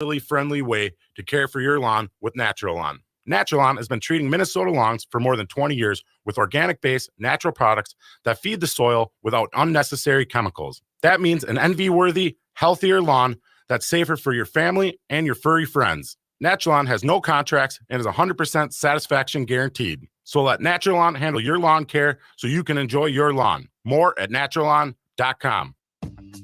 really friendly way to care for your lawn with Natural Lawn. Natural Lawn has been treating Minnesota lawns for more than 20 years with organic-based natural products that feed the soil without unnecessary chemicals. That means an envy-worthy, healthier lawn that's safer for your family and your furry friends. Natural Lawn has no contracts and is 100% satisfaction guaranteed. So let Natural Lawn handle your lawn care so you can enjoy your lawn. More at naturalawn.com.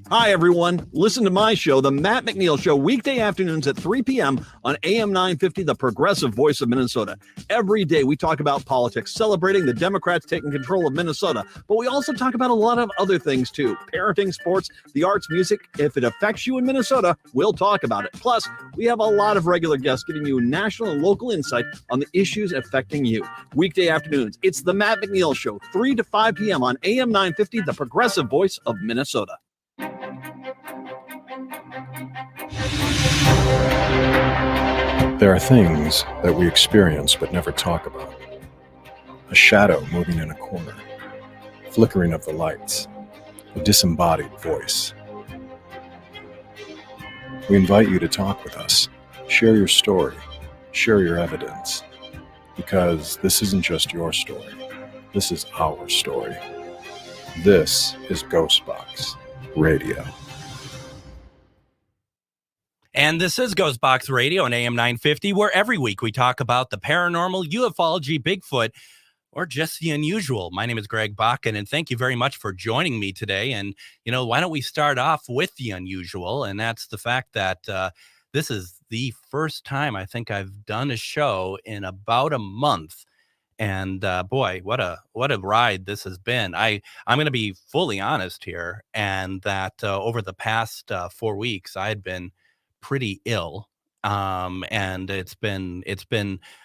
Hi, everyone. Listen to my show, The Matt McNeil Show, weekday afternoons at 3 p.m. on AM 950, the progressive voice of Minnesota. Every day we talk about politics, celebrating the Democrats taking control of Minnesota, but we also talk about a lot of other things, too. Parenting, sports, the arts, music. If it affects you in Minnesota, we'll talk about it. Plus, we have a lot of regular guests giving you national and local insight on the issues affecting you. Weekday afternoons, it's The Matt McNeil Show, 3 to 5 p.m. on AM 950, the progressive voice of Minnesota. There are things that we experience but never talk about. A shadow moving in a corner, flickering of the lights, a disembodied voice. We invite you to talk with us, share your story, share your evidence, because this isn't just your story, this is our story. This is Ghostbox Radio. And this is Ghostbox Radio on AM 950, where every week we talk about the paranormal, ufology, Bigfoot, or just the unusual. My name is Greg Bakken, and thank you very much for joining me today. And, why don't we start off with the unusual? And that's the fact that this is the first time I think I've done a show in about a month. And boy, what a ride this has been. I'm going to be fully honest here, and that over the past 4 weeks, I had been pretty ill. And it's been,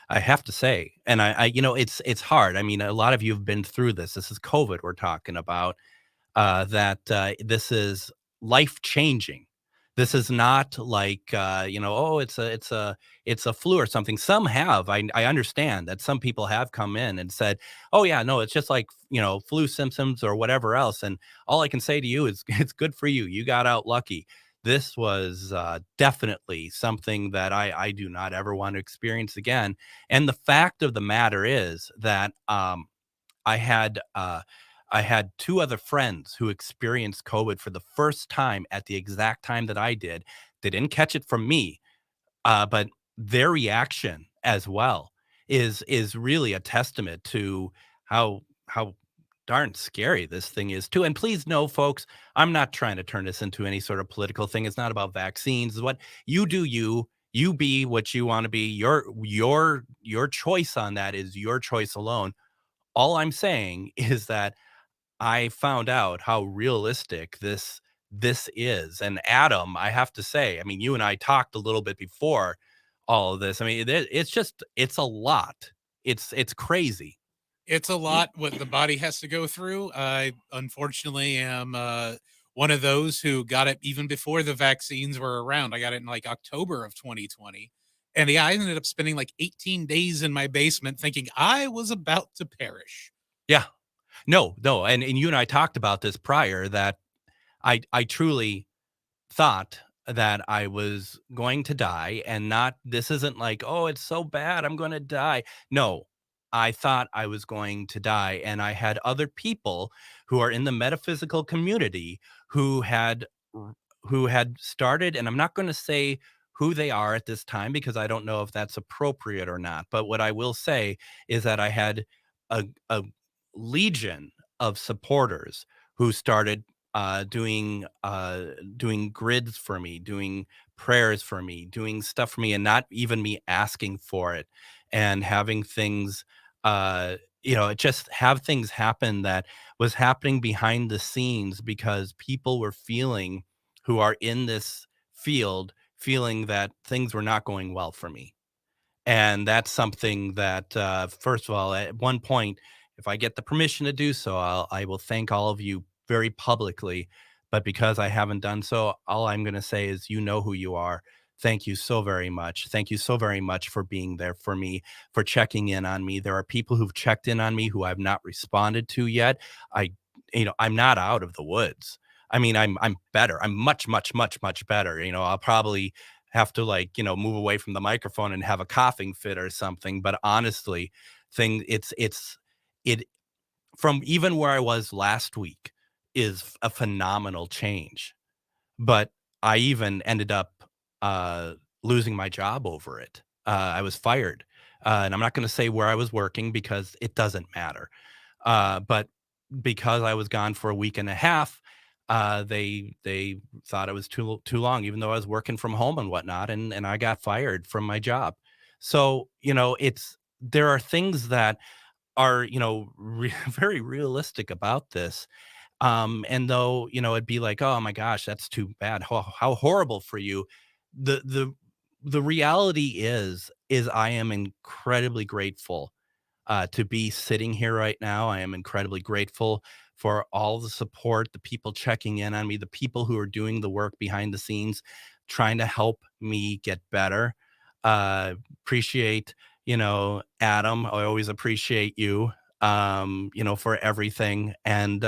I have to say, and it's hard. I mean, a lot of you have been through this. This is COVID we're talking about, that this is life changing. This is not like, it's a flu or something. Some have, I understand that some people have come in and said, oh yeah, no, it's just like, flu symptoms or whatever else. And all I can say to you is it's good for you. You got out lucky. This was definitely something that I do not ever want to experience again. And the fact of the matter is that I had 2 other friends who experienced COVID for the first time at the exact time that I did. They didn't catch it from me, but their reaction as well is really a testament to how darn scary this thing is too. And please know, folks, I'm not trying to turn this into any sort of political thing. It's not about vaccines. It's what you do. You be what you want to be. Your choice on that is your choice alone. All I'm saying is that I found out how realistic this is. And Adam, I have to say, I mean, you and I talked a little bit before all of this. I mean, it's a lot. It's crazy. It's a lot what the body has to go through. I unfortunately am one of those who got it even before the vaccines were around. I got it in like October of 2020. And I ended up spending like 18 days in my basement thinking I was about to perish. Yeah. No. And you and I talked about this prior, that I truly thought that I was going to die, and this isn't like, oh, it's so bad, I'm going to die. No, I thought I was going to die. And I had other people who are in the metaphysical community who had started, and I'm not going to say who they are at this time because I don't know if that's appropriate or not. But what I will say is that I had a legion of supporters who started doing grids for me, doing prayers for me, doing stuff for me, and not even me asking for it, and having things, just have things happen that was happening behind the scenes because people were who are in this field, feeling that things were not going well for me. And that's something that, first of all, at one point, if I get the permission to do so, I will thank all of you very publicly. But because I haven't done so, all I'm going to say is, you know who you are. Thank you so very much. Thank you so very much for being there for me, for checking in on me. There are people who've checked in on me who I've not responded to yet. I'm not out of the woods. I mean, I'm better. I'm much, much, much, much better. I'll probably have to like, move away from the microphone and have a coughing fit or something. But honestly, it from even where I was last week is a phenomenal change. But I even ended up losing my job over it. I was fired. And I'm not going to say where I was working because it doesn't matter. But because I was gone for a week and a half, they thought it was too long, even though I was working from home and whatnot, and I got fired from my job. So there are things that are very realistic about this. And though it'd be like, oh my gosh, that's too bad. How horrible for you. The reality is I am incredibly grateful to be sitting here right now. I am incredibly grateful for all the support, the people checking in on me, the people who are doing the work behind the scenes, trying to help me get better. Appreciate, Adam. I always appreciate you, for everything. And,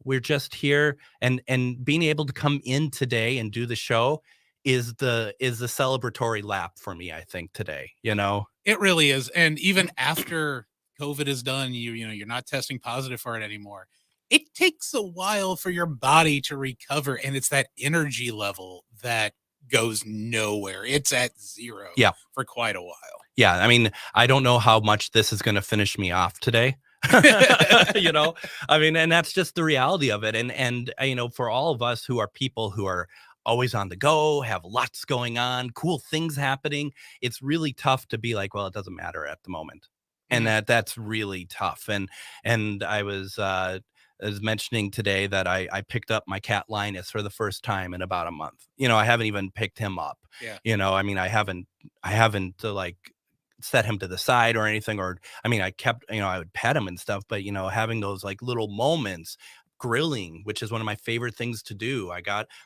we're just here and being able to come in today and do the show is the celebratory lap for me, I think, today, It really is. And even after COVID is done, you're not testing positive for it anymore. It takes a while for your body to recover, and it's that energy level that goes nowhere. It's at zero for quite a while. Yeah, I mean, I don't know how much this is going to finish me off today. I mean, and that's just the reality of it. And for all of us who are people who are always on the go, have lots going on, cool things happening, it's really tough to be like, well, it doesn't matter at the moment. And that's really tough. And I was mentioning today that I picked up my cat Linus for the first time in about a month. I haven't even picked him up. Yeah. I mean, I haven't like set him to the side or anything, or I mean, I kept, I would pet him and stuff, but having those like little moments, grilling, which is one of my favorite things to do. I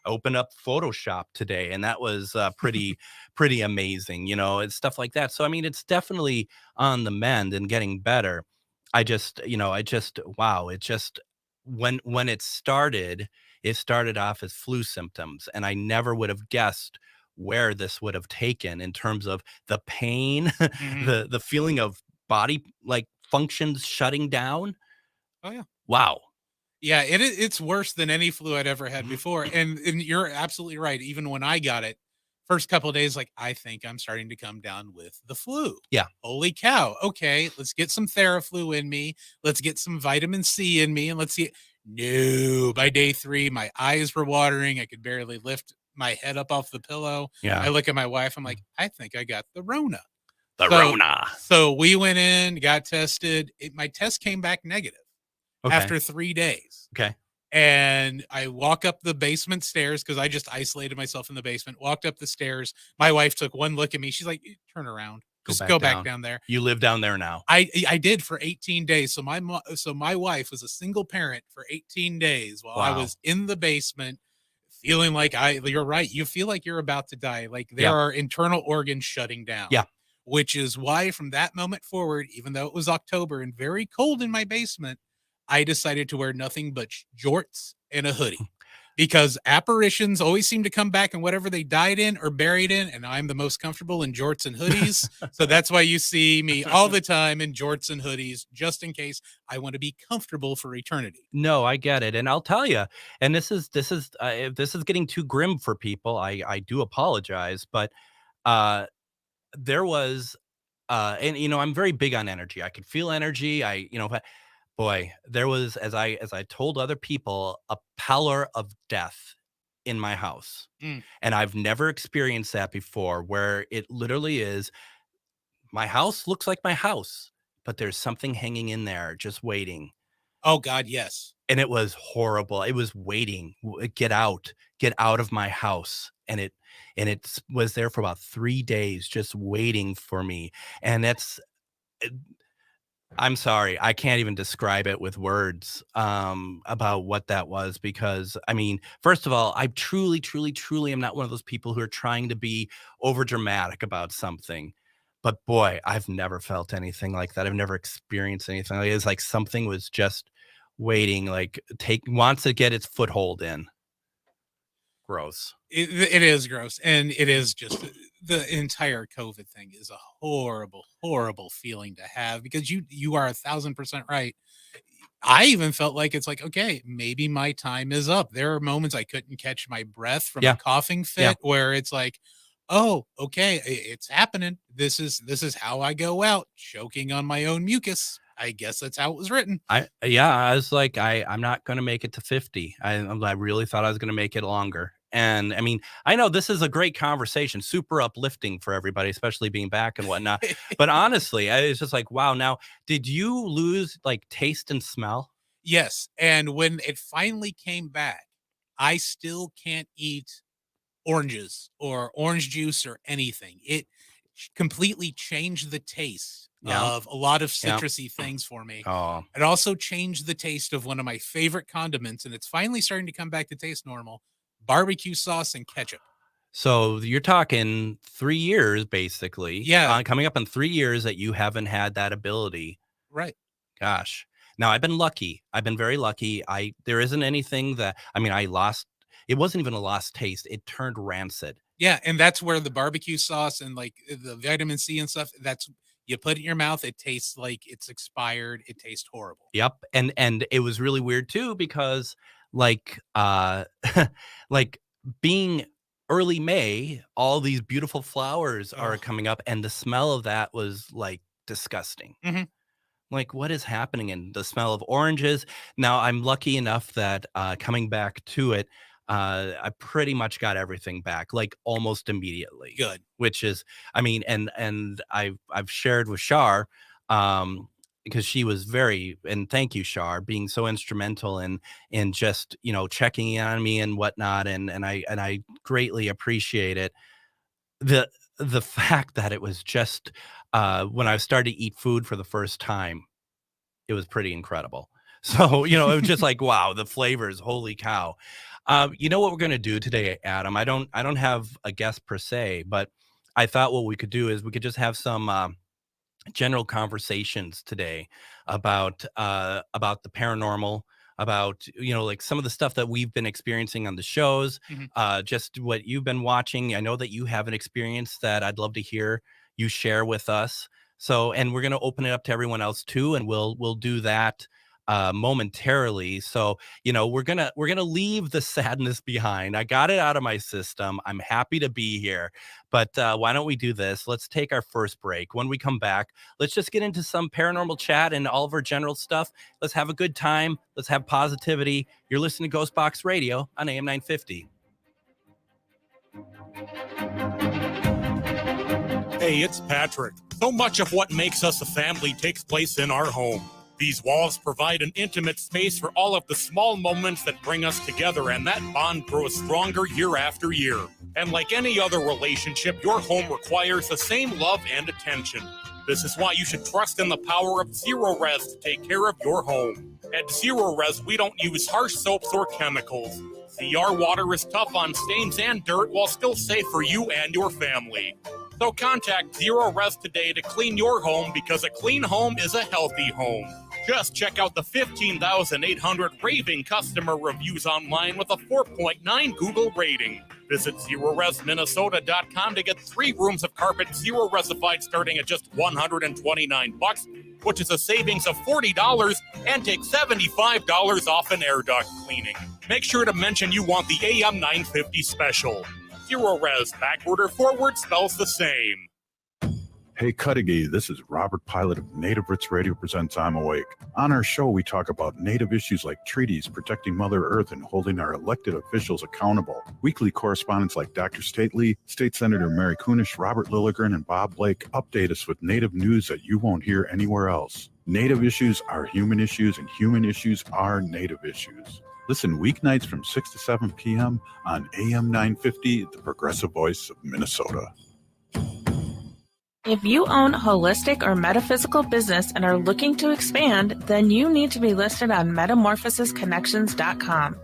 opened up Photoshop today, and that was pretty amazing, it's stuff like that. So I mean, it's definitely on the mend and getting better. Wow, it just when it started off as flu symptoms, and I never would have guessed where this would have taken in terms of the pain, the feeling of body like functions shutting down. Oh yeah. Wow. Yeah, it's worse than any flu I'd ever had before. And you're absolutely right. Even when I got it, first couple of days, like, I think I'm starting to come down with the flu. Yeah. Holy cow. Okay, let's get some Theraflu in me. Let's get some vitamin C in me, and let's see. No, by day 3, my eyes were watering. I could barely lift my head up off the pillow. Yeah. I look at my wife. I'm like, I think I got the Rona. Rona. So we went in, got tested. My test came back negative. Okay. After 3 days. Okay. And I walk up the basement stairs because I just isolated myself in the basement, walked up the stairs. My wife took one look at me. She's like, turn around. Just go back down there. You live down there now. I did for 18 days. So my wife was a single parent for 18 days while I was in the basement feeling like you're right. You feel like you're about to die. Like there are internal organs shutting down. Yeah. Which is why from that moment forward, even though it was October and very cold in my basement, I decided to wear nothing but jorts and a hoodie because apparitions always seem to come back in whatever they died in or buried in. And I'm the most comfortable in jorts and hoodies. So that's why you see me all the time in jorts and hoodies, just in case I want to be comfortable for eternity. No, I get it. And I'll tell you, and this is getting too grim for people. I do apologize, but there was, and I'm very big on energy. I could feel energy. But boy, there was, as I told other people, a pallor of death in my house. And I've never experienced that before, where it literally is, my house looks like my house, but there's something hanging in there just waiting. Oh God, yes. And it was horrible. It was waiting, get out of my house. And it was there for about 3 days, just waiting for me. And I'm sorry, I can't even describe it with words about what that was, because I mean, first of all, I truly am not one of those people who are trying to be over dramatic about something. But boy, I've never felt anything like that. I've never experienced anything like it. It's like something was just waiting, like wants to get its foothold in. gross. It is gross. And it is just the entire COVID thing is a horrible, horrible feeling to have, because you are 1,000% right. I even felt like it's like, okay, maybe my time is up. There are moments I couldn't catch my breath from a coughing fit where it's like, oh, okay, it's happening. This is how I go out, choking on my own mucus. I guess that's how it was written. I was like, I'm not going to make it to 50. I really thought I was going to make it longer. And I mean, I know this is a great conversation, super uplifting for everybody, especially being back and whatnot. But honestly, I was just like, wow. Now, did you lose like taste and smell? Yes. And when it finally came back, I still can't eat oranges or orange juice or anything. It completely changed the taste of a lot of citrusy things for me. Oh, It also changed the taste of one of my favorite condiments, and it's finally starting to come back to taste normal: barbecue sauce and ketchup. so you're talking 3 years, basically. Yeah. Coming up on 3 years that you haven't had that ability. Right. Gosh. Now I've been lucky. I've been very lucky. There isn't anything that, I mean, it wasn't even a lost taste. It turned rancid. Yeah, and that's where the barbecue sauce and like the vitamin C and stuff, that's, you put it in your mouth, it tastes like it's expired. It tastes horrible. Yep. And it was really weird too, because like like being early May, all these beautiful flowers are coming up, and the smell of that was like disgusting. Mhm. Like, what is happening? And the smell of oranges. Now I'm lucky enough that coming back to it, I pretty much got everything back like almost immediately. Good. Which is, I mean, and I've shared with Shar, because she was and thank you, Shar, being so instrumental in just, checking in on me and whatnot, and I greatly appreciate it. The fact that it was just when I started to eat food for the first time, it was pretty incredible. So, it was just like, wow, the flavors, holy cow. You know what we're going to do today, Adam? I don't have a guest per se, but I thought what we could do is we could just have some general conversations today about the paranormal, about, like some of the stuff that we've been experiencing on the shows, just what you've been watching. I know that you have an experience that I'd love to hear you share with us. So, and we're going to open it up to everyone else too, and we'll do that momentarily. So, we're gonna leave the sadness behind. I got it out of my system. I'm happy to be here, but why don't we do this? Let's take our first break. When we come back, let's just get into some paranormal chat and all of our general stuff. Let's have a good time. Let's have positivity. You're listening to Ghostbox Radio on AM 950. Hey, it's Patrick. So much of what makes us a family takes place in our home. These walls provide an intimate space for all of the small moments that bring us together, and that bond grows stronger year after year. And like any other relationship, your home requires the same love and attention. This is why you should trust in the power of Zero Res to take care of your home. At Zero Res, we don't use harsh soaps or chemicals. ZR water is tough on stains and dirt while still safe for you and your family. So contact Zero Res today to clean your home, because a clean home is a healthy home. Just check out the 15,800 raving customer reviews online with a 4.9 Google rating. Visit ZeroResMinnesota.com to get 3 rooms of carpet Zero Resified starting at just $129, which is a savings of $40, and take $75 off an air duct cleaning. Make sure to mention you want the AM 950 special. Zero Res, backward or forward, spells the same. Hey, Cudahy, this is Robert Pilot of Native Roots Radio presents I'm Awake. On our show, we talk about Native issues like treaties, protecting Mother Earth, and holding our elected officials accountable. Weekly correspondents like Dr. Stately, State Senator Mary Kunesh, Robert Lilligren, and Bob Blake update us with Native news that you won't hear anywhere else. Native issues are human issues, and human issues are Native issues. Listen weeknights from 6 to 7 p.m. on AM 950, the progressive voice of Minnesota. If you own a holistic or metaphysical business and are looking to expand, then you need to be listed on metamorphosisconnections.com.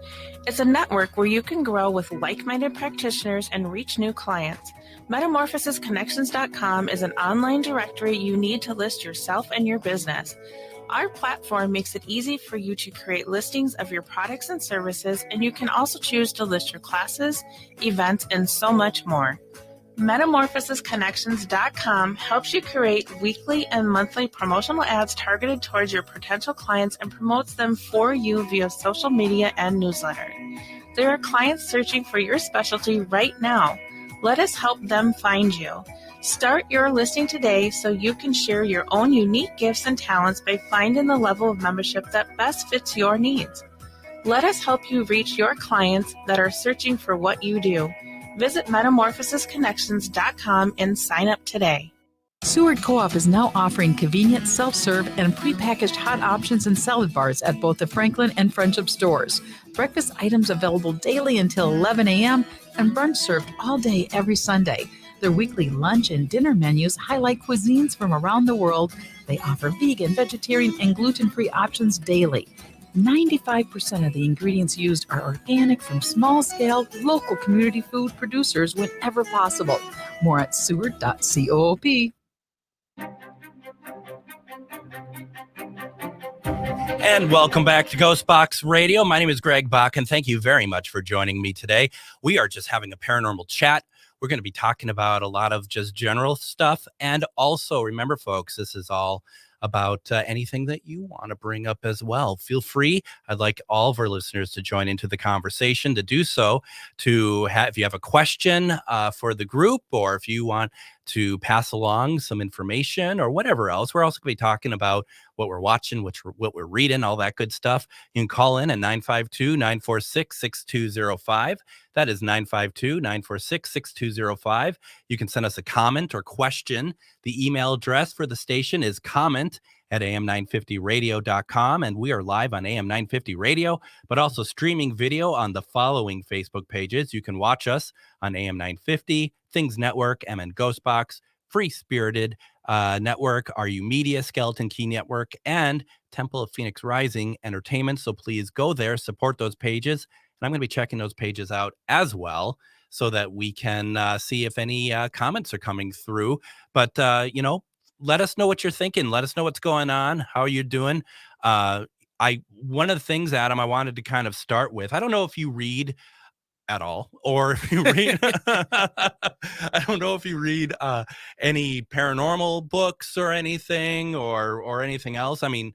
It's a network where you can grow with like-minded practitioners and reach new clients. Metamorphosisconnections.com is an online directory you need to list yourself and your business. Our platform makes it easy for you to create listings of your products and services, and you can also choose to list your classes, events, and so much more. MetamorphosisConnections.com helps you create weekly and monthly promotional ads targeted towards your potential clients and promotes them for you via social media and newsletter. There are clients searching for your specialty right now. Let us help them find you. Start your listing today so you can share your own unique gifts and talents by finding the level of membership that best fits your needs. Let us help you reach your clients that are searching for what you do. Visit MetamorphosisConnections.com and sign up today. Seward Co-op is now offering convenient self-serve and prepackaged hot options and salad bars at both the Franklin and Friendship stores. Breakfast items available daily until 11 a.m. and brunch served all day every Sunday. Their weekly lunch and dinner menus highlight cuisines from around the world. They offer vegan, vegetarian, and gluten-free options daily. 95% of the ingredients used are organic from small-scale, local community food producers whenever possible. More at seward.coop. And welcome back to Ghostbox Radio. My name is Greg Bach, and thank you very much for joining me today. We are just having a paranormal chat. We're going to be talking about a lot of just general stuff. And also, remember, folks, this is all about anything that you want to bring up as well. Feel free. I'd like all of our listeners to join into the conversation. To do so, if you have a question for the group, or if you want to pass along some information or whatever else, we're also going to be talking about what we're watching, what we're reading, all that good stuff. You can call in at 952-946-6205. That is 952-946-6205. You can send us a comment or question. The email address for the station is comment@am950radio.com. And we are live on AM 950 Radio, but also streaming video on the following Facebook pages. You can watch us on AM 950, Things Network, MN Ghostbox, Free Spirited Network, RU Media, Skeleton Key Network, and Temple of Phoenix Rising Entertainment. So please go there, support those pages. And I'm going to be checking those pages out as well so that we can see if any comments are coming through. But, let us know what you're thinking. Let us know what's going on. How are you doing? One of the things, Adam, I wanted to kind of start with, I don't know if you read at all, or if you read, I don't know if you read any paranormal books or anything, or anything else. I mean,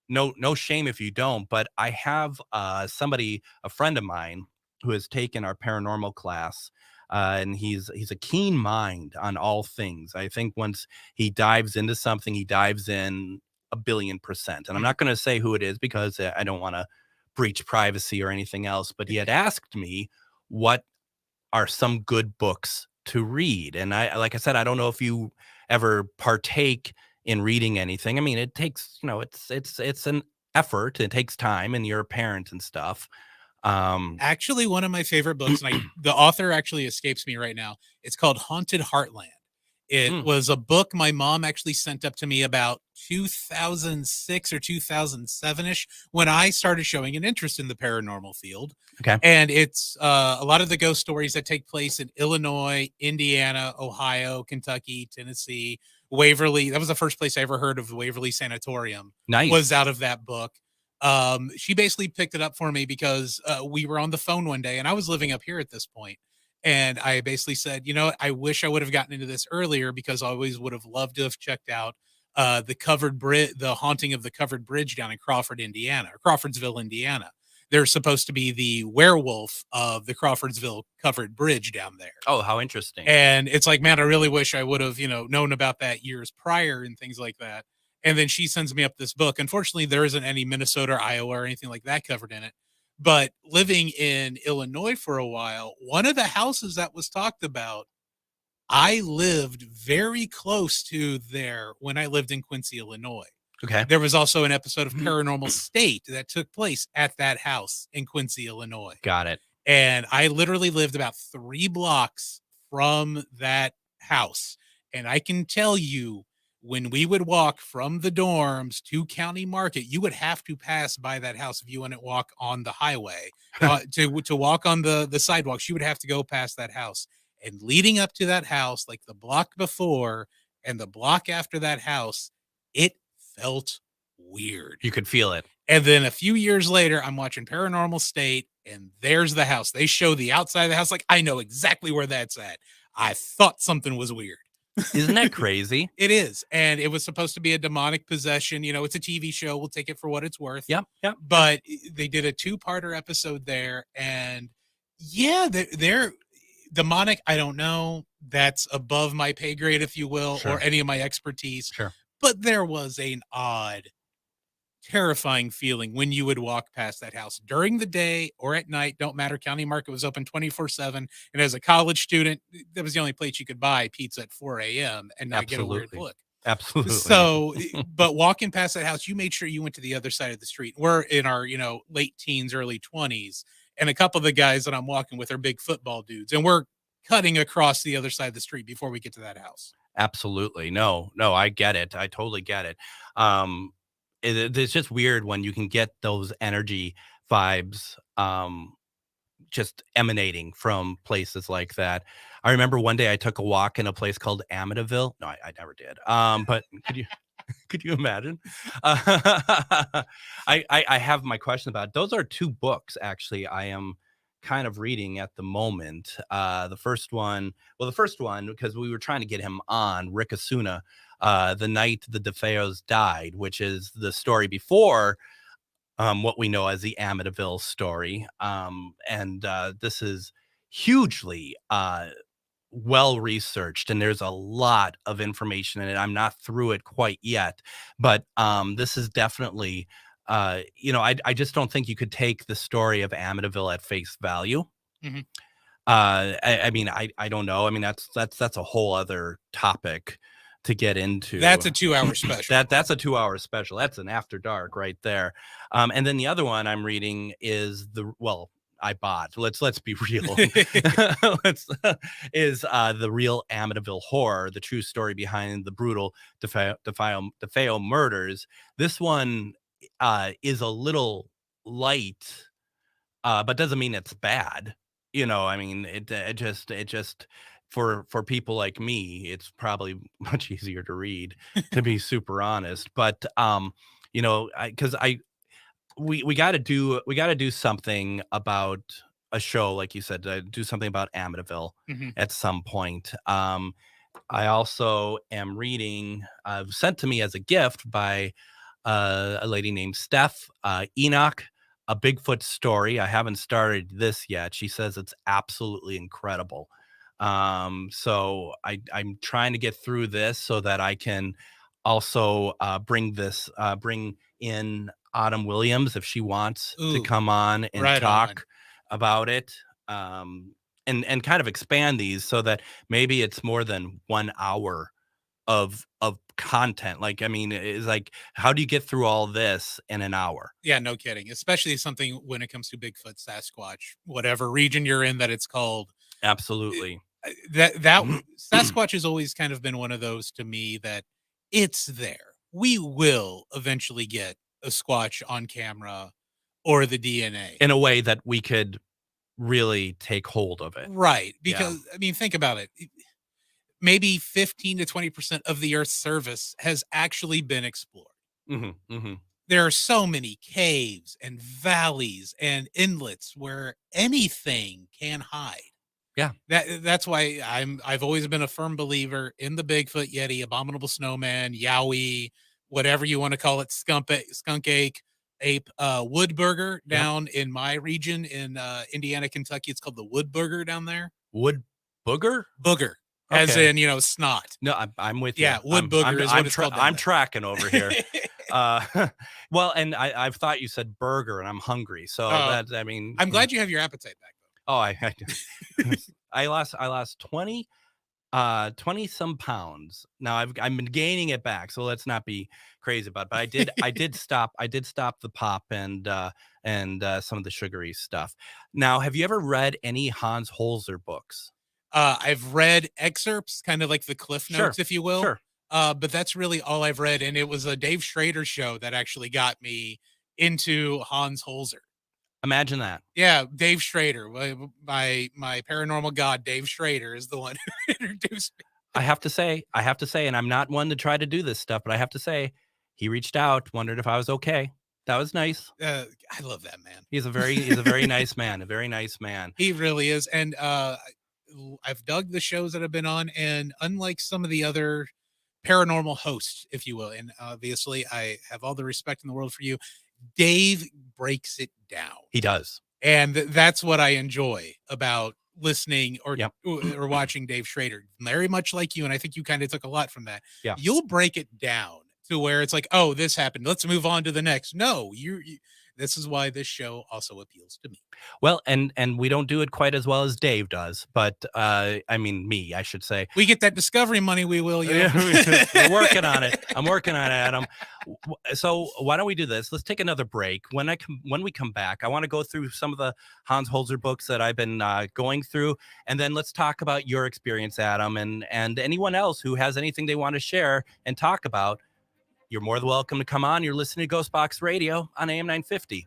no shame if you don't, but I have a friend of mine who has taken our paranormal class, and he's a keen mind on all things. I think once he dives into something, he dives in 1,000,000,000%. And I'm not going to say who it is because I don't want to breach privacy or anything else, but he had asked me what are some good books to read. And like I said, I don't know if you ever partake in reading anything. I mean, it takes, it's an effort. It takes time, and you're a parent and stuff. Actually, one of my favorite books, and the author actually escapes me right now. It's called Haunted Heartland. It was a book my mom actually sent up to me about 2006 or 2007-ish, when I started showing an interest in the paranormal field. Okay. And it's a lot of the ghost stories that take place in Illinois, Indiana, Ohio, Kentucky, Tennessee, Waverly. That was the first place I ever heard of the Waverly Sanatorium. Nice. Was out of that book. She basically picked it up for me because we were on the phone one day, and I was living up here at this point. And I basically said, I wish I would have gotten into this earlier, because I always would have loved to have checked out the haunting of the covered bridge down in Crawfordsville, Indiana. They're supposed to be the werewolf of the Crawfordsville covered bridge down there. Oh, how interesting. And it's like, man, I really wish I would have, known about that years prior and things like that. And then she sends me up this book. Unfortunately, there isn't any Minnesota or Iowa or anything like that covered in it. But living in Illinois for a while, one of the houses that was talked about, I lived very close to there when I lived in Quincy, Illinois. Okay. There was also an episode of Paranormal State that took place at that house in Quincy, Illinois. Got it. And I literally lived about 3 blocks from that house. And I can tell you, when we would walk from the dorms to County Market, you would have to pass by that house if you want to walk on the highway. To walk on the sidewalks, you would have to go past that house. And leading up to that house, like the block before and the block after that house, it felt weird. You could feel it. And then a few years later, I'm watching Paranormal State, and there's the house. They show the outside of the house. Like, I know exactly where that's at. I thought something was weird. Isn't that crazy? It is. And it was supposed to be a demonic possession. You know, it's a TV show. We'll take it for what it's worth. Yep. But they did a 2-parter episode there. And yeah, they're demonic. I don't know. That's above my pay grade, if you will, Sure. or any of my expertise. Sure. But there was an odd, terrifying feeling when you would walk past that house during the day or at night. Don't matter. County Market was open 24/7. And as a college student, that was the only place you could buy pizza at 4 a.m. and not get a weird look. Absolutely. So, but walking past that house, you made sure you went to the other side of the street. We're in our, late teens, early 20s. And a couple of the guys that I'm walking with are big football dudes. And we're cutting across the other side of the street before we get to that house. Absolutely. No, I get it. I totally get it. It's just weird when you can get those energy vibes just emanating from places like that. I remember one day I took a walk in a place called Amityville. No, I never did. But could you imagine? I have my question about it. Those are 2 books, actually, I am kind of reading at the moment. The first one, because we were trying to get him on, Rick Asuna, The Night the DeFeos Died, which is the story before what we know as the Amityville story. And this is hugely well researched, and there's a lot of information in it. I'm not through it quite yet, but this is definitely I just don't think you could take the story of Amityville at face value. Mm-hmm. I mean, I don't know. I mean, that's a whole other topic to get into. That's a 2-hour special. That's a 2-hour special. That's an After Dark right there. And then the other one I'm reading is I bought. Let's be real. Is the real Amityville Horror, the true story behind the brutal DeFeo murders. This one is a little light, but doesn't mean it's bad. I mean, it just for people like me, it's probably much easier to read, to be super honest. But because we got to do something about a show, like you said, do something about Amityville at some point. I also am reading, sent to me as a gift by a lady named Steph Enoch, A Bigfoot Story. I haven't started this yet. She says it's absolutely incredible. So I'm trying to get through this so that I can also bring in Autumn Williams if she wants to come on and talk about it, and kind of expand these so that maybe it's more than 1 hour of content. Like, I mean, it's like, how do you get through all this in an hour? Yeah, no kidding. Especially something when it comes to Bigfoot, Sasquatch, whatever region you're in that it's called. Absolutely. That Sasquatch has always kind of been one of those to me that it's there. We will eventually get a Squatch on camera or the DNA in a way that we could really take hold of it. Right. Because I mean, think about it. Maybe 15 to 20% of the Earth's surface has actually been explored. Mm-hmm, mm-hmm. There are so many caves and valleys and inlets where anything can hide. Yeah. That's why I've always been a firm believer in the Bigfoot, Yeti, Abominable Snowman, Yowie, whatever you want to call it, skunk ape, wood burger down in my region in Indiana, Kentucky. It's called the wood burger down there. Wood booger? Booger. Okay. As in, snot. No, I'm with you. Yeah, wood booger is what it's called. I'm tracking over here. Well, and I've thought you said burger, and I'm hungry. So I'm glad you have your appetite back though. Oh, I lost 20 some pounds. Now I've been gaining it back, so let's not be crazy about it. But I did stop the pop and some of the sugary stuff. Now, have you ever read any Hans Holzer books? I've read excerpts, kind of like the Cliff Notes, if you will. Sure. But that's really all I've read. And it was a Dave Schrader show that actually got me into Hans Holzer. Imagine that. Yeah, Dave Schrader, my paranormal god, Dave Schrader, is the one who introduced me. I have to say, and I'm not one to try to do this stuff, but I have to say, He reached out, wondered if I was okay. That was nice. I love that man. He's a very nice man. A very nice man. He really is. And I've dug the shows that I've been on, and unlike some of the other paranormal hosts, if you will, and obviously I have all the respect in the world for you, Dave breaks it down. He does. And that's what I enjoy about listening or watching Dave Schrader. Very much like you, and I think you kind of took a lot from that. Yeah. You'll break it down to where it's like, oh, this happened, let's move on to the next. No, you this is why this show also appeals to me. Well, and we don't do it quite as well as Dave does, but I mean, me, I should say. We get that Discovery money, we will. Yeah, we're working on it. I'm working on it, Adam. So why don't we do this? Let's take another break. When we come back, I want to go through some of the Hans Holzer books that I've been going through, and then let's talk about your experience, Adam, and anyone else who has anything they want to share and talk about. You're more than welcome to come on. You're listening to Ghostbox Radio on AM 950.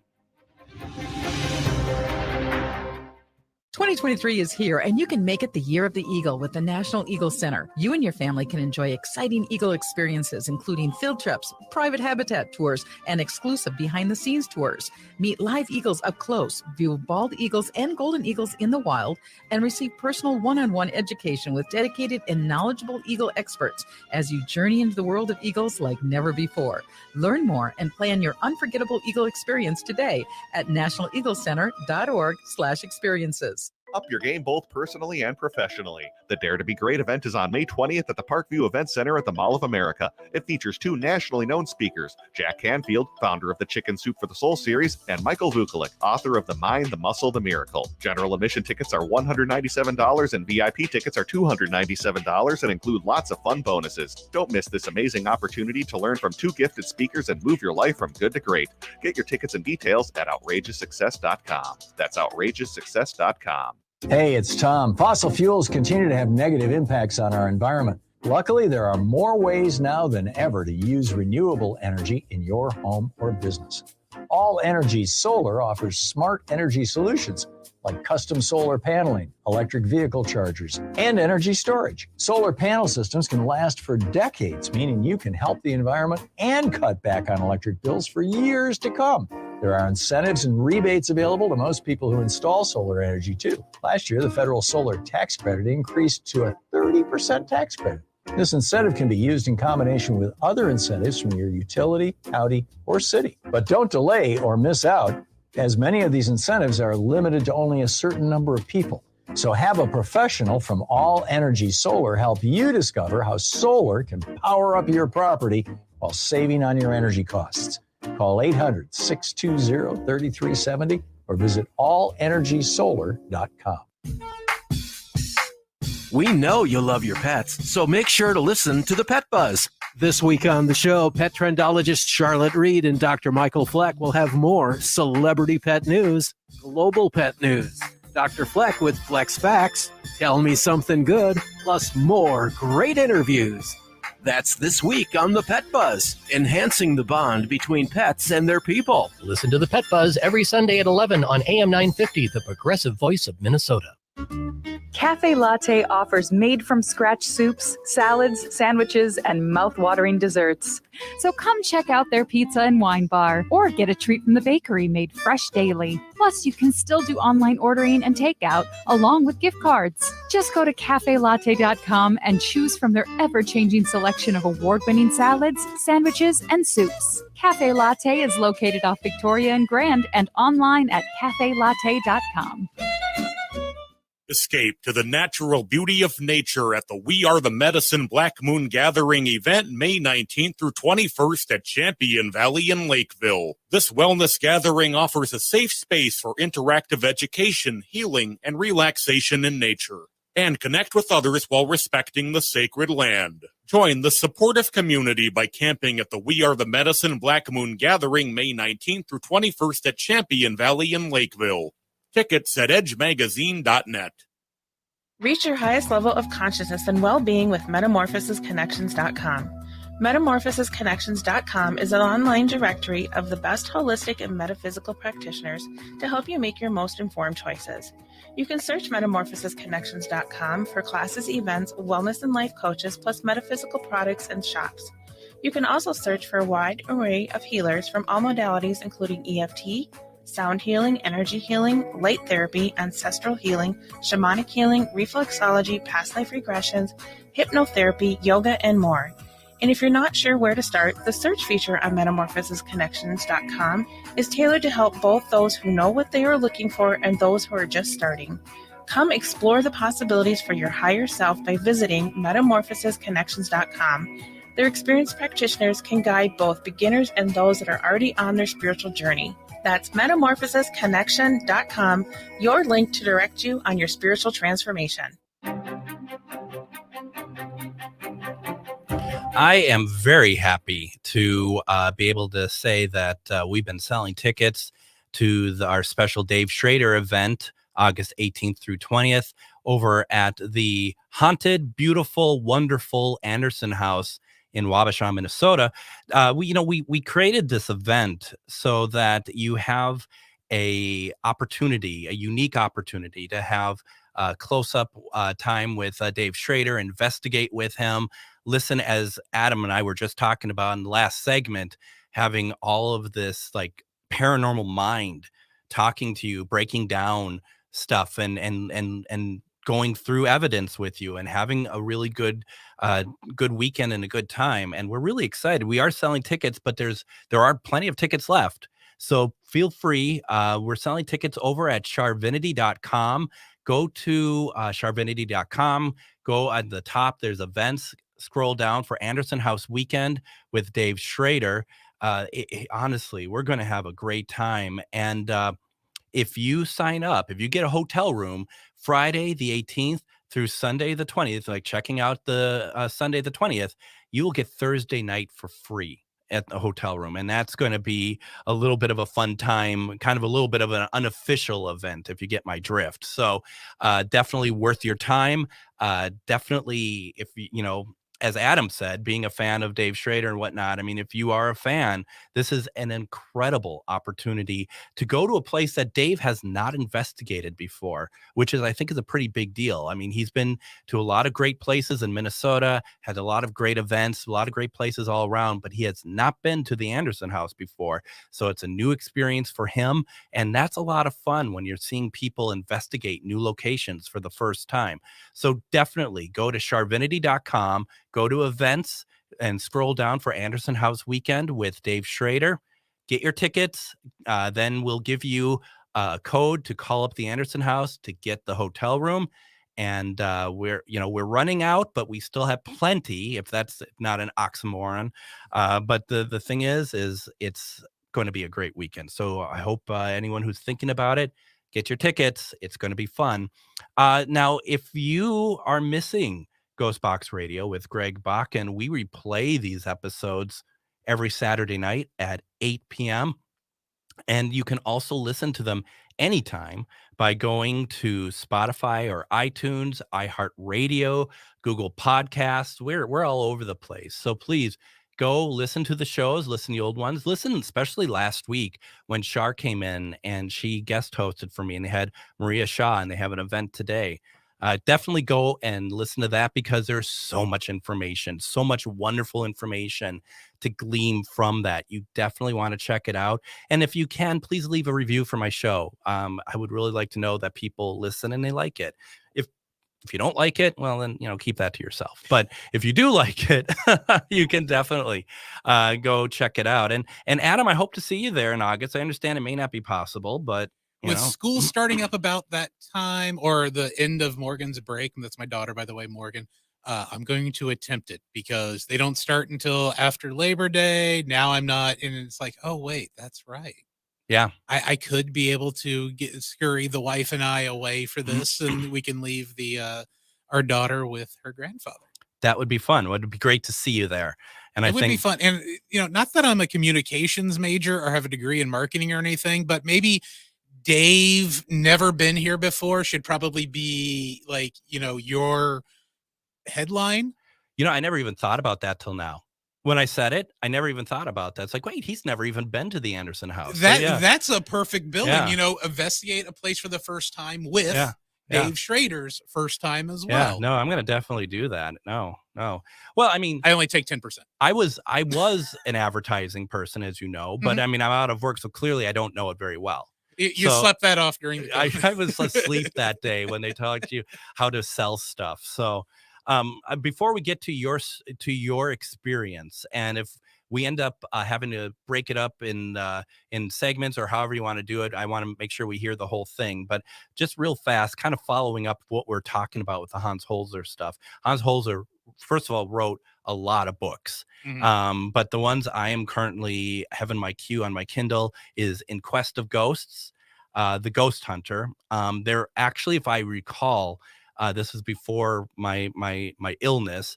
2023 is here, and you can make it the year of the Eagle with the National Eagle Center. You and your family can enjoy exciting Eagle experiences, including field trips, private habitat tours, and exclusive behind-the-scenes tours. Meet live eagles up close, view bald eagles and golden eagles in the wild, and receive personal one-on-one education with dedicated and knowledgeable Eagle experts as you journey into the world of eagles like never before. Learn more and plan your unforgettable Eagle experience today at nationaleaglecenter.org/experiences. Up your game both personally and professionally. The Dare to Be Great event is on May 20th at the Parkview Event Center at the Mall of America. It features 2 nationally known speakers, Jack Canfield, founder of the Chicken Soup for the Soul series, and Michael Vukovic, author of The Mind, the Muscle, the Miracle. General admission tickets are $197 and VIP tickets are $297 and include lots of fun bonuses. Don't miss this amazing opportunity to learn from 2 gifted speakers and move your life from good to great. Get your tickets and details at outrageoussuccess.com. That's outrageoussuccess.com. Hey, it's Tom. Fossil fuels continue to have negative impacts on our environment. Luckily, there are more ways now than ever to use renewable energy in your home or business. All Energy Solar offers smart energy solutions like custom solar paneling, electric vehicle chargers, and energy storage. Solar panel systems can last for decades, meaning you can help the environment and cut back on electric bills for years to come. There are incentives and rebates available to most people who install solar energy, too. Last year, the federal solar tax credit increased to a 30% tax credit. This incentive can be used in combination with other incentives from your utility, county, or city. But don't delay or miss out, as many of these incentives are limited to only a certain number of people. So have a professional from All Energy Solar help you discover how solar can power up your property while saving on your energy costs. Call 800-620-3370 or visit allenergysolar.com. We know you love your pets, so make sure to listen to the Pet Buzz. This week on the show, pet trendologist Charlotte Reed and Dr. Michael Fleck will have more celebrity pet news, global pet news. Dr. Fleck with Flex Facts, Tell Me Something Good, plus more great interviews. That's this week on the Pet Buzz, enhancing the bond between pets and their people. Listen to the Pet Buzz every Sunday at 11 on AM 950, the progressive voice of Minnesota. Cafe Latte offers made-from-scratch soups, salads, sandwiches, and mouth-watering desserts. So come check out their pizza and wine bar, or get a treat from the bakery made fresh daily. Plus, you can still do online ordering and takeout, along with gift cards. Just go to cafelatte.com and choose from their ever-changing selection of award-winning salads, sandwiches, and soups. Cafe Latte is located off Victoria and Grand and online at cafelatte.com. Escape to the natural beauty of nature at the We Are the Medicine Black Moon Gathering event May 19th through 21st at Champion Valley in Lakeville. This wellness gathering offers a safe space for interactive education, healing, and relaxation in nature. And connect with others while respecting the sacred land. Join the supportive community by camping at the We Are the Medicine Black Moon Gathering May 19th through 21st at Champion Valley in Lakeville. Tickets at edgemagazine.net. Reach your highest level of consciousness and well-being with metamorphosisconnections.com. Metamorphosisconnections.com is an online directory of the best holistic and metaphysical practitioners to help you make your most informed choices. You can search metamorphosisconnections.com for classes, events, wellness and life coaches, plus metaphysical products and shops. You can also search for a wide array of healers from all modalities, including EFT, sound healing, energy healing, light therapy, ancestral healing, shamanic healing, reflexology, past life regressions, hypnotherapy, yoga, and more. And if you're not sure where to start, the search feature on metamorphosisconnections.com is tailored to help both those who know what they are looking for and those who are just starting. Come explore the possibilities for your higher self by visiting metamorphosisconnections.com. Their experienced practitioners can guide both beginners and those that are already on their spiritual journey. That's metamorphosisconnection.com, your link to direct you on your spiritual transformation. I am very happy to be able to say that we've been selling tickets to our special Dave Schrader event, August 18th through 20th, over at the haunted, beautiful, wonderful Anderson House in Wabasha, Minnesota. We created this event so that you have a unique opportunity to have close-up time with Dave Schrader, investigate with him, listen, as Adam and I were just talking about in the last segment, having all of this like paranormal mind talking to you, breaking down stuff and going through evidence with you, and having a really good weekend and a good time. And we're really excited. We are selling tickets, but there are plenty of tickets left. So feel free. We're selling tickets over at charvinity.com. Go to charvinity.com. Go at the top. There's events. Scroll down for Anderson House Weekend with Dave Schrader. Honestly, we're going to have a great time. And if you sign up, if you get a hotel room Friday the 18th through Sunday the 20th, like checking out the Sunday the 20th, you will get Thursday night for free at the hotel room. And that's going to be a little bit of a fun time, kind of a little bit of an unofficial event, if you get my drift. So definitely worth your time. Definitely, if as Adam said, being a fan of Dave Schrader and whatnot, I mean, if you are a fan, this is an incredible opportunity to go to a place that Dave has not investigated before, which I think is a pretty big deal. I mean, he's been to a lot of great places in Minnesota, had a lot of great events, a lot of great places all around, but he has not been to the Anderson House before. So it's a new experience for him. And that's a lot of fun when you're seeing people investigate new locations for the first time. So definitely go to charvinity.com. Go to events and scroll down for Anderson House Weekend with Dave Schrader. Get your tickets. Then we'll give you a code to call up the Anderson House to get the hotel room. And we're running out, but we still have plenty, if that's not an oxymoron. But the thing is it's going to be a great weekend. So I hope anyone who's thinking about it, get your tickets. It's going to be fun. Now, if you are missing Ghostbox Radio with Greg Bach, and we replay these episodes every Saturday night at 8 p.m. And you can also listen to them anytime by going to Spotify or iTunes, iHeartRadio, Google Podcasts. We're all over the place. So please go listen to the shows, listen to the old ones. Listen, especially last week when Shar came in and she guest hosted for me, and they had Maria Shaw, and they have an event today. Definitely go and listen to that, because there's so much information, so much wonderful information to glean from that. You definitely want to check it out. And if you can, please leave a review for my show. I would really like to know that people listen and they like it. If you don't like it, well, then, keep that to yourself. But if you do like it, you can definitely go check it out. And Adam, I hope to see you there in August. I understand it may not be possible, but with school starting up about that time, or the end of Morgan's break, and that's my daughter, by the way, Morgan, I'm going to attempt it, because they don't start until after Labor Day. Now I'm not, and it's like, oh wait, that's right. Yeah, I could be able to scurry the wife and I away for this, and we can leave our daughter with her grandfather. That would be fun. It would be great to see you there. And it would be fun. And not that I'm a communications major or have a degree in marketing or anything, but maybe Dave, never been here before, should probably be like, your headline. I never even thought about that till now. When I said it, I never even thought about that. It's like, wait, he's never even been to the Anderson House. That's a perfect billing, investigate a place for the first time with Yeah. Dave Schrader's first time as Yeah, well. no, I'm gonna definitely do that. No. Well, I mean, I only take 10%. I was an advertising person, as you know, but I mean, I'm out of work, so clearly I don't know it very well. You So slept that off during the I was asleep that day when they taught you how to sell stuff. So, before we get to your experience, and if we end up having to break it up in segments or however you want to do it, I want to make sure we hear the whole thing. But just real fast, kind of following up what we're talking about with the Hans Holzer stuff. Hans Holzer, first of all, wrote a lot of books. But the ones I am currently having my queue on my Kindle is In Quest of Ghosts, The Ghost Hunter. They're actually, if I recall, this is before my illness.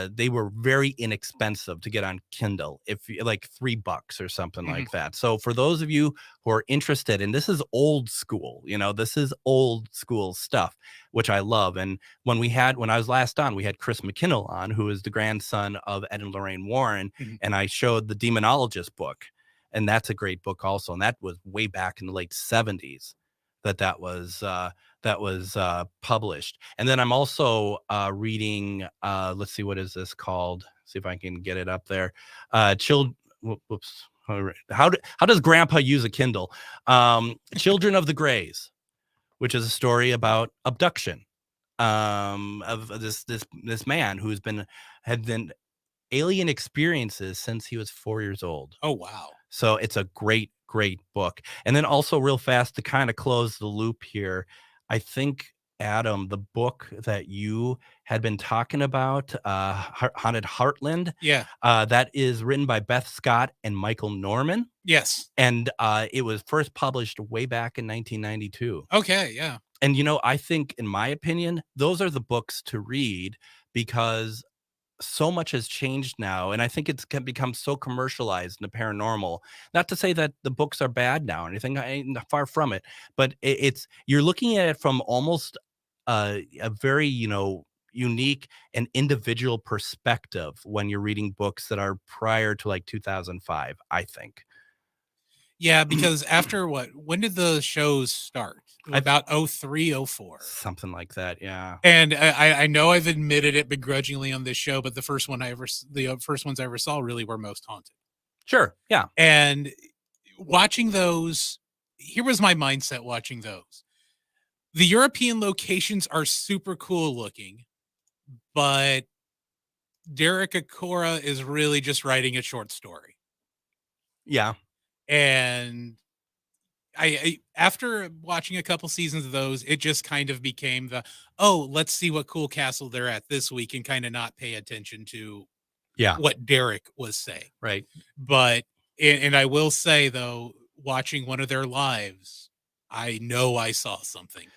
They were very inexpensive to get on Kindle, if like $3 or something like that. So for those of you who are interested, and this is old school, this is old school stuff, which I love. And when I was last on, we had Chris McKinnell on, who is the grandson of Ed and Lorraine Warren, and I showed the Demonologist book, and that's a great book also. And that was way back in the late 70s that was published. And then I'm also reading, let's see, what is this called? See if I can get it up there. Whoops. How does Grandpa use a Kindle? Children of the Greys, which is a story about abduction of this man who's had been alien experiences since he was 4 years old. Oh, wow. So it's a great book. And then also real fast to kind of close the loop here, I think, Adam, the book that you had been talking about, Haunted Heartland. Yeah. That is written by Beth Scott and Michael Norman. Yes. And it was first published way back in 1992. Okay, yeah. And, I think, in my opinion, those are the books to read because so much has changed now, and I think it's become so commercialized in the paranormal. Not to say that the books are bad now or anything, far from it, but you're looking at it from almost a very unique and individual perspective when you're reading books that are prior to like 2005, I think. Yeah, because after when did the shows start? About 03, 04. Something like that, yeah. And I know I've admitted it begrudgingly on this show, but the first ones I ever saw really were Most Haunted. Sure, yeah. And watching those, here was my mindset watching those. The European locations are super cool looking, but Derek Acorah is really just writing a short story. Yeah. And I after watching a couple seasons of those, it just kind of became let's see what cool castle they're at this week and kind of not pay attention to what Derek was saying. Right. But, and I will say though, watching one of their lives, I know I saw something.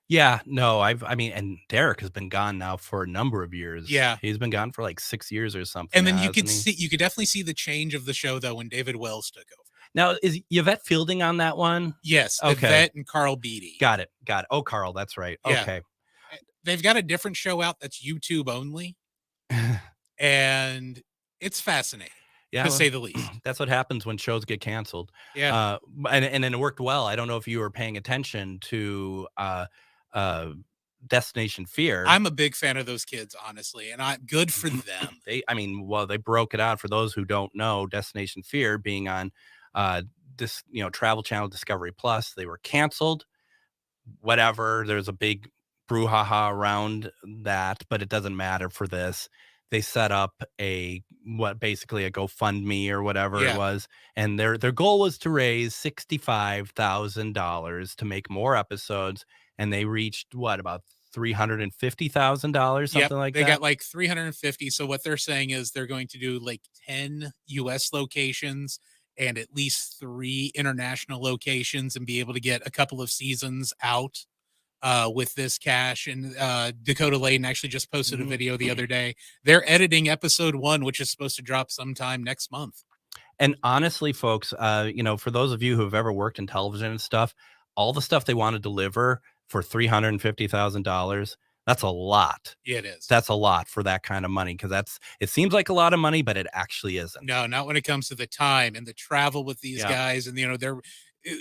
Yeah, no, and Derek has been gone now for a number of years. Yeah. He's been gone for like 6 years or something. And then you could definitely see the change of the show though when David Wells took over. Now, is Yvette Fielding on that one? Yes. Okay. Yvette and Carl Beatty. Got it. Oh, Carl, that's right. Yeah. Okay. They've got a different show out that's YouTube only. And it's fascinating, to say the least. That's what happens when shows get canceled. Yeah. And it worked well. I don't know if you were paying attention to Destination Fear. I'm a big fan of those kids, honestly, and good for them. They broke it out. For those who don't know, Destination Fear being on this Travel Channel Discovery Plus, they were canceled. Whatever, there's a big brouhaha around that, but it doesn't matter for this. They set up basically a GoFundMe or whatever it was, and their goal was to raise $65,000 to make more episodes, and they reached about $350,000, something like that. They got like 350. So what they're saying is they're going to do like 10 US locations and at least 3 international locations and be able to get a couple of seasons out with this cash. And Dakota Lane actually just posted a video the other day. They're editing episode 1, which is supposed to drop sometime next month. And honestly, folks, for those of you who have ever worked in television and stuff, all the stuff they want to deliver for $350,000, that's a lot. It is. That's a lot for that kind of money, because it seems like a lot of money, but it actually isn't. No, not when it comes to the time and the travel with these guys. And, their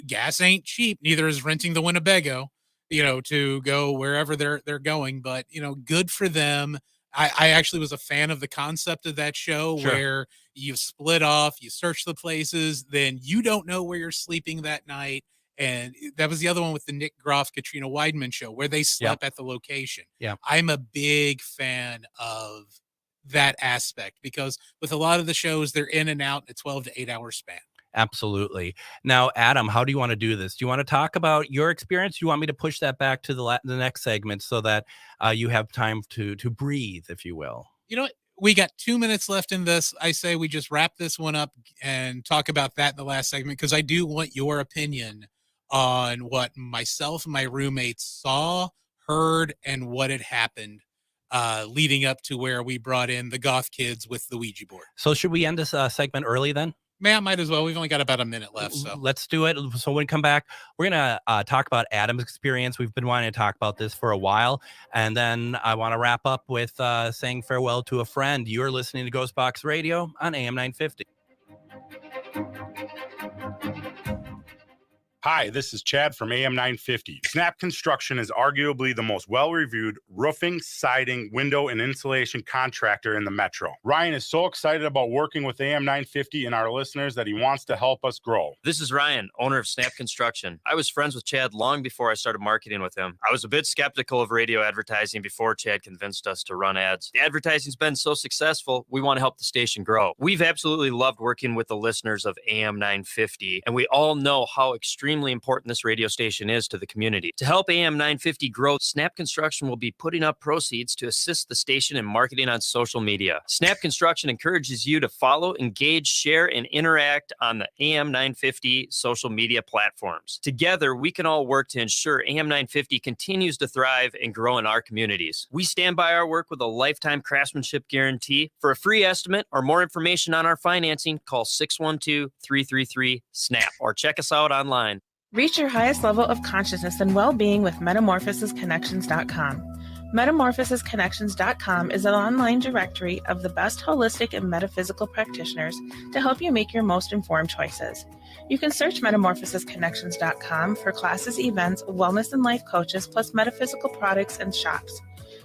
gas ain't cheap. Neither is renting the Winnebago. to go wherever they're going. But, good for them. I actually was a fan of the concept of that show. Sure. Where you split off, you search the places, then you don't know where you're sleeping that night. And that was the other one with the Nick Groff, Katrina Weidman show where they slept at the location. Yeah. I'm a big fan of that aspect because with a lot of the shows, they're in and out in a 12 to 8 hour span. Absolutely. Now, Adam, how do you want to do this? Do you want to talk about your experience? Do you want me to push that back to the next segment so that you have time to breathe, if you will? You know what? We got 2 minutes left in this. I say we just wrap this one up and talk about that in the last segment because I do want your opinion on what myself and my roommates saw, heard, and what had happened leading up to where we brought in the goth kids with the Ouija board. So should we end this segment early then? Man, might as well. We've only got about a minute left. So let's do it. So when we come back, we're going to talk about Adam's experience. We've been wanting to talk about this for a while. And then I want to wrap up with saying farewell to a friend. You're listening to Ghostbox Radio on AM 950. Hi, this is Chad from AM 950. Snap Construction is arguably the most well-reviewed roofing, siding, window, and insulation contractor in the metro. Ryan is so excited about working with AM 950 and our listeners that he wants to help us grow. This is Ryan, owner of Snap Construction. I was friends with Chad long before I started marketing with him. I was a bit skeptical of radio advertising before Chad convinced us to run ads. The advertising's been so successful, we want to help the station grow. We've absolutely loved working with the listeners of AM 950, and we all know how extremely important this radio station is to the community. To help AM 950 grow, Snap Construction will be putting up proceeds to assist the station in marketing on social media. Snap Construction encourages you to follow, engage, share, and interact on the AM 950 social media platforms. Together, we can all work to ensure AM 950 continues to thrive and grow in our communities. We stand by our work with a lifetime craftsmanship guarantee. For a free estimate or more information on our financing, call 612-333-SNAP or check us out online. Reach your highest level of consciousness and well-being with metamorphosisconnections.com. Metamorphosisconnections.com is an online directory of the best holistic and metaphysical practitioners to help you make your most informed choices. You can search metamorphosisconnections.com for classes, events, wellness and life coaches, plus metaphysical products and shops.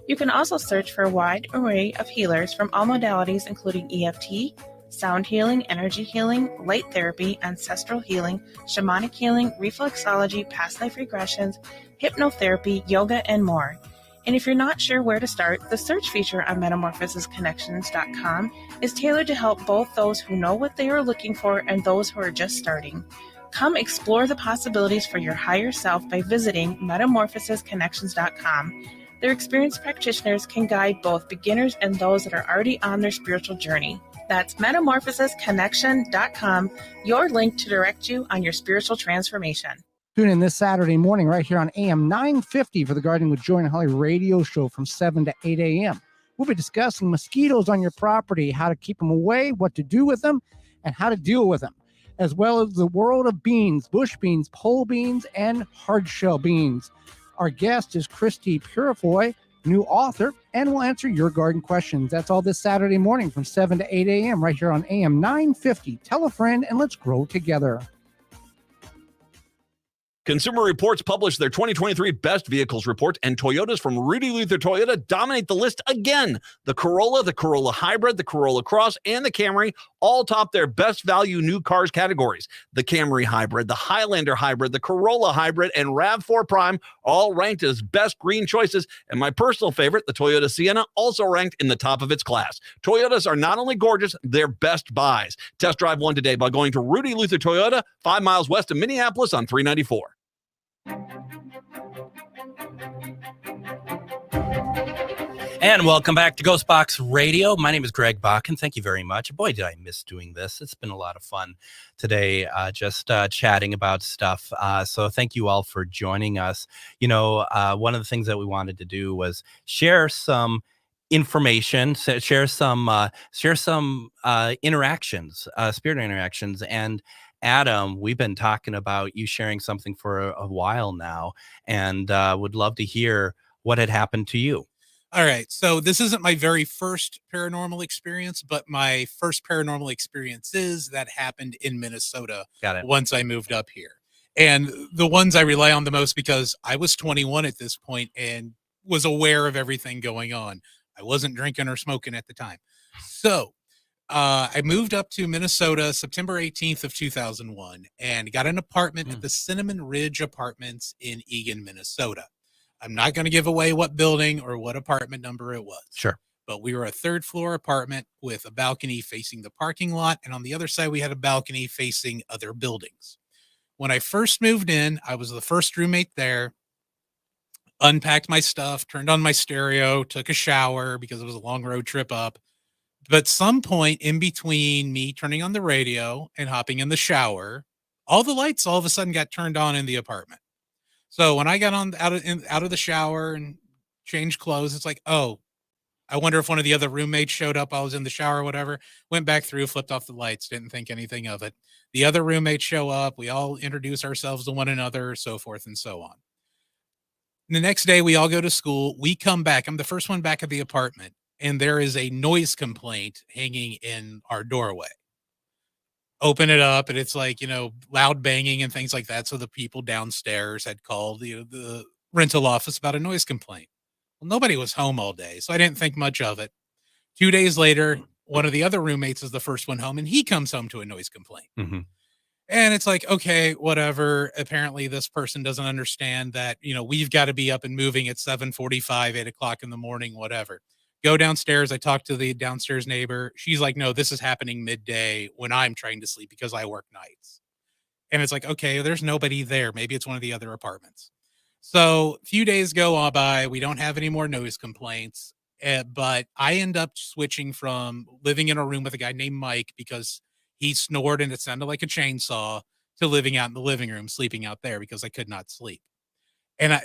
You can also search for a wide array of healers from all modalities, including EFT, sound healing, energy healing, light therapy, ancestral healing, shamanic healing, reflexology, past life regressions, hypnotherapy, yoga, and more. And if you're not sure where to start, the search feature on metamorphosisconnections.com is tailored to help both those who know what they are looking for and those who are just starting. Come explore the possibilities for your higher self by visiting metamorphosisconnections.com. Their experienced practitioners can guide both beginners and those that are already on their spiritual journey. That's metamorphosisconnection.com, your link to direct you on your spiritual transformation. Tune in this Saturday morning right here on AM 950 for the Gardening with Joy and Holly radio show from 7 to 8 a.m. We'll be discussing mosquitoes on your property, how to keep them away, what to do with them, and how to deal with them, as well as the world of beans, bush beans, pole beans, and hardshell beans. Our guest is Christy Purifoy, new author, and we'll answer your garden questions. That's all this Saturday morning from 7 to 8 a.m. right here on AM 950. Tell a friend and let's grow together. Consumer Reports published their 2023 Best Vehicles Report, and Toyotas from Rudy Luther Toyota dominate the list again. The Corolla Hybrid, the Corolla Cross, and the Camry all top their best value new cars categories. The Camry Hybrid, the Highlander Hybrid, the Corolla Hybrid, and RAV4 Prime all ranked as best green choices, and my personal favorite, the Toyota Sienna, also ranked in the top of its class. Toyotas are not only gorgeous, they're best buys. Test drive one today by going to Rudy Luther Toyota, 5 miles west of Minneapolis on 394. And welcome back to Ghostbox Radio. My name is Greg Bach, and thank you very much. Boy, did I miss doing this. It's been a lot of fun today, just chatting about stuff. So thank you all for joining us. You know, one of the things that we wanted to do was share some information, share some interactions, spirit interactions. And Adam, we've been talking about you sharing something for a while now, and would love to hear what had happened to you. All right. So this isn't my very first paranormal experience, but my first paranormal experiences that happened in Minnesota. Got it. Once I moved up here. And the ones I rely on the most, because I was 21 at this point and was aware of everything going on. I wasn't drinking or smoking at the time. So I moved up to Minnesota September 18th of 2001 and got an apartment at the Cinnamon Ridge Apartments in Eagan, Minnesota. I'm not going to give away what building or what apartment number it was. Sure. But we were a third floor apartment with a balcony facing the parking lot. And on the other side, we had a balcony facing other buildings. When I first moved in, I was the first roommate there, unpacked my stuff, turned on my stereo, took a shower because it was a long road trip up. But some point in between me turning on the radio and hopping in the shower, all the lights all of a sudden got turned on in the apartment. So when I got out of the shower and changed clothes, it's like, oh, I wonder if one of the other roommates showed up. I was in the shower or whatever. Went back through, flipped off the lights, didn't think anything of it. The other roommates show up. We all introduce ourselves to one another, so forth and so on. The next day, we all go to school. We come back. I'm the first one back at the apartment, and there is a noise complaint hanging in our doorway. Open it up, and it's like, loud banging and things like that. So the people downstairs had called the rental office about a noise complaint. Well, nobody was home all day, so I didn't think much of it. 2 days later, one of the other roommates is the first one home, and he comes home to a noise complaint. Mm-hmm. And it's like, okay, whatever. Apparently, this person doesn't understand that, we've got to be up and moving at 7:45, 8 o'clock in the morning, whatever. Go downstairs. I talk to the downstairs neighbor. She's like, no, this is happening midday when I'm trying to sleep because I work nights. And it's like, okay, there's nobody there. Maybe it's one of the other apartments. So a few days go on by. We don't have any more noise complaints. But I end up switching from living in a room with a guy named Mike because he snored and it sounded like a chainsaw, to living out in the living room, sleeping out there because I could not sleep. And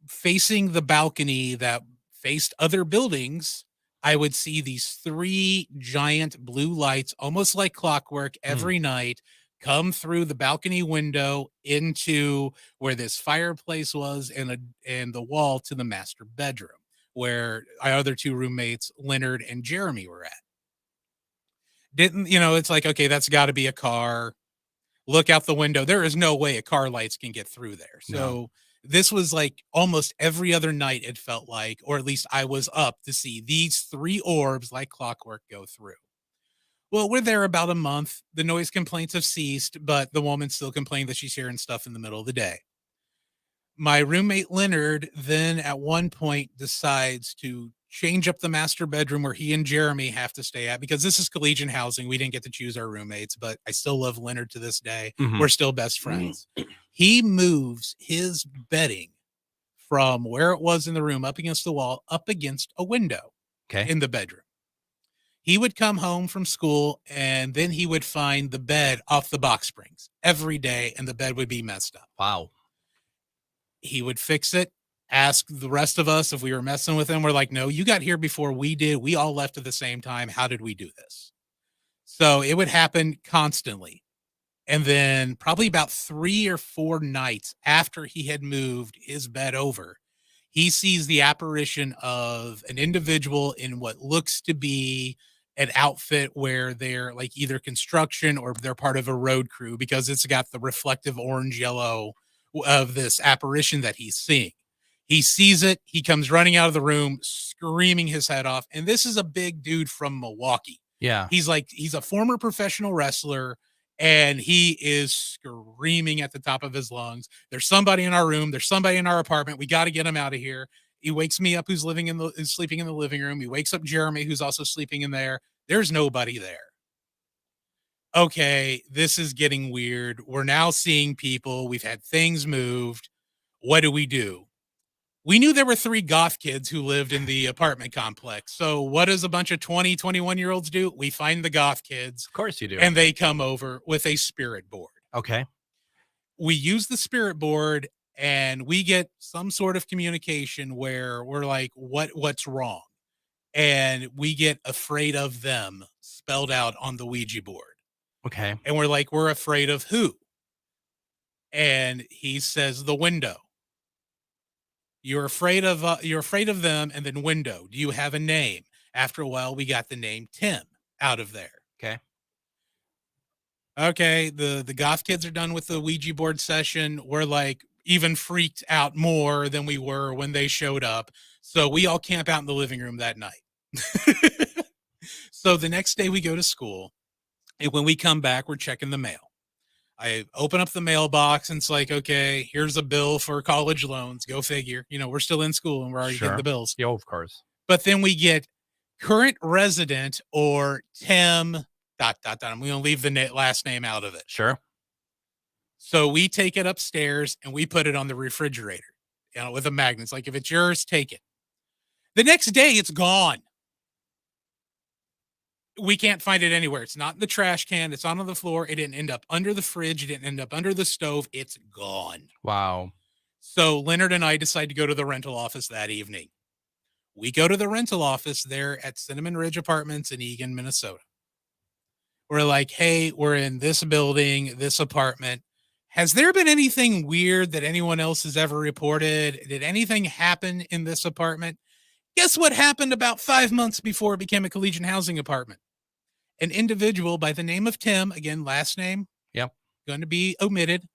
facing the balcony that faced other buildings, I would see these 3 giant blue lights, almost like clockwork, every night come through the balcony window into where this fireplace was and the wall to the master bedroom, where our other 2 roommates, Leonard and Jeremy, were at. It's like, okay, that's got to be a car. Look out the window. There is no way a car lights can get through there. So this was like almost every other night, it felt like, or at least I was up to see these 3 orbs like clockwork go through. Well, we're there about a month. The noise complaints have ceased, but the woman still complained that she's hearing stuff in the middle of the day. My roommate Leonard then at one point decides to change up the master bedroom where he and Jeremy have to stay at, because this is collegiate housing. We didn't get to choose our roommates, but I still love Leonard to this day. Mhm. We're still best friends. He moves his bedding from where it was in the room up against the wall, up against a window in the bedroom. He would come home from school and then he would find the bed off the box springs every day, and the bed would be messed up. Wow. He would fix it, ask the rest of us if we were messing with him. We're like, no, you got here before we did. We all left at the same time. How did we do this? So it would happen constantly. And then probably about 3 or 4 nights after he had moved his bed over, he sees the apparition of an individual in what looks to be an outfit where they're like either construction or they're part of a road crew, because it's got the reflective orange yellow of this apparition that he's seeing. He sees it. He comes running out of the room, screaming his head off. And this is a big dude from Milwaukee. Yeah. He's a former professional wrestler, and he is screaming at the top of his lungs. There's somebody in our room. There's somebody in our apartment. We got to get him out of here. He wakes me up, who's sleeping in the living room. He wakes up Jeremy, who's also sleeping in there. There's nobody there. Okay, this is getting weird. We're now seeing people. We've had things moved. What do? We knew there were 3 goth kids who lived in the apartment complex. So what does a bunch of 20, 21-year-olds do? We find the goth kids. Of course you do. And they come over with a spirit board. Okay. We use the spirit board and we get some sort of communication where we're like, what's wrong? And we get afraid of them spelled out on the Ouija board. Okay. And we're like, we're afraid of who? And he says the window. You're afraid of them, and then window. Do you have a name? After a while, we got the name Tim out of there. Okay. Okay, the goth kids are done with the Ouija board session. We're like even freaked out more than we were when they showed up. So we all camp out in the living room that night. So the next day we go to school, and when we come back, we're checking the mail. I open up the mailbox, and it's like, okay, here's a bill for college loans. Go figure. We're still in school and we're already getting the bills. Yeah, of course. But then we get current resident or Tim ... I'm going to leave the last name out of it. Sure. So we take it upstairs and we put it on the refrigerator, with a magnet. It's like, if it's yours, take it. The next day, it's gone. We can't find it anywhere. It's not in the trash can. It's not on the floor. It didn't end up under the fridge. It didn't end up under the stove. It's gone. Wow. So Leonard and I decide to go to the rental office that evening. We go to the rental office there at Cinnamon Ridge Apartments in Eagan, Minnesota. We're like, hey, we're in this building, this apartment. Has there been anything weird that anyone else has ever reported? Did anything happen in this apartment? Guess what happened about 5 months before it became a collegiate housing apartment? An individual by the name of Tim, again, last name, going to be omitted,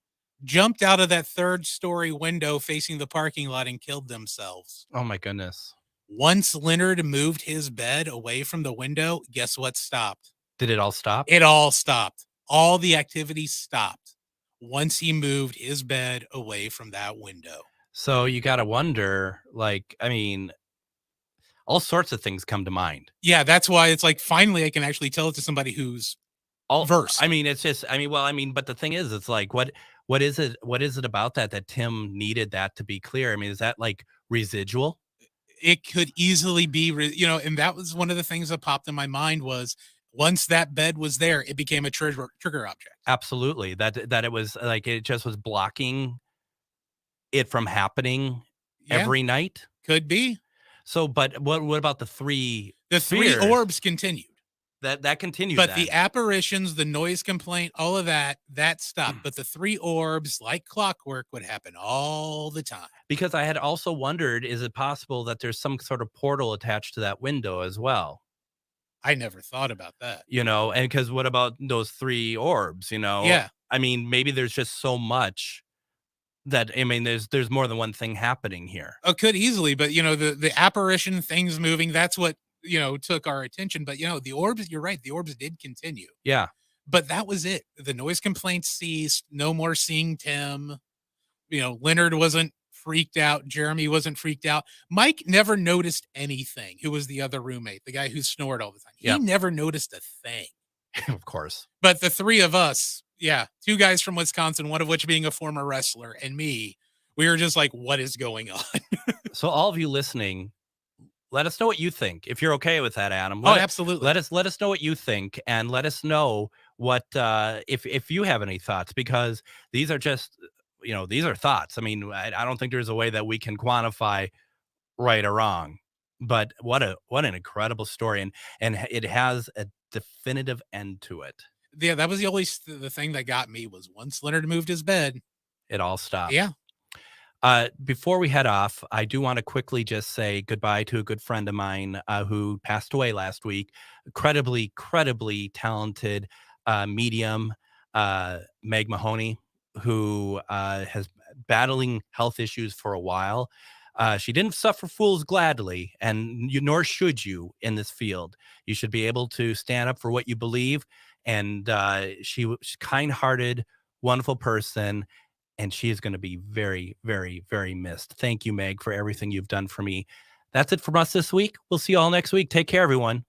jumped out of that third-story window facing the parking lot and killed themselves. Oh, my goodness. Once Leonard moved his bed away from the window, guess what stopped? Did it all stop? It all stopped. All the activity stopped once he moved his bed away from that window. So you got to wonder, all sorts of things come to mind. Yeah, that's why it's like, finally, I can actually tell it to somebody who's versed. But the thing is, it's like, what is it? What is it about that Tim needed that to be clear? I mean, is that like residual? It could easily be, and that was one of the things that popped in my mind was, once that bed was there, it became a trigger object. Absolutely. That it was like, it just was blocking it from happening every night. Could be. So, but what about the three? The three orbs continued. That continued. But the apparitions, the noise complaint, all of that stopped. But the three orbs, like clockwork, would happen all the time. Because I had also wondered, is it possible that there's some sort of portal attached to that window as well? I never thought about that. And because what about those three orbs, Yeah. I mean, maybe there's just so much that, there's more than one thing happening here. Oh, could easily, but the apparition, things moving, that's what, took our attention. But the orbs, you're right, the orbs did continue. Yeah. But that was it. The noise complaints ceased. No more seeing Tim. Leonard wasn't freaked out. Jeremy wasn't freaked out. Mike never noticed anything, who was the other roommate, the guy who snored all the time. He never noticed a thing. Of course. But the three of us, two guys from Wisconsin, one of which being a former wrestler, and me, we were just like, what is going on? So all of you listening, let us know what you think. If you're okay with that, Adam. Absolutely. Let us know what you think, and let us know what if you have any thoughts, because these are just these are thoughts. I mean, I don't think there's a way that we can quantify right or wrong, but what an incredible story, and it has a definitive end to it. Yeah, that was the thing that got me was once Leonard moved his bed, it all stopped. Yeah. Before we head off, I do want to quickly just say goodbye to a good friend of mine who passed away last week. Incredibly talented medium, Meg Mahoney, who has battling health issues for a while. She didn't suffer fools gladly, and nor should you in this field. You should be able to stand up for what you believe. And she's kind-hearted, wonderful person, and she is going to be very, very, very missed. Thank you, Meg, for everything you've done for me. That's it from us this week. We'll see you all next week. Take care, everyone.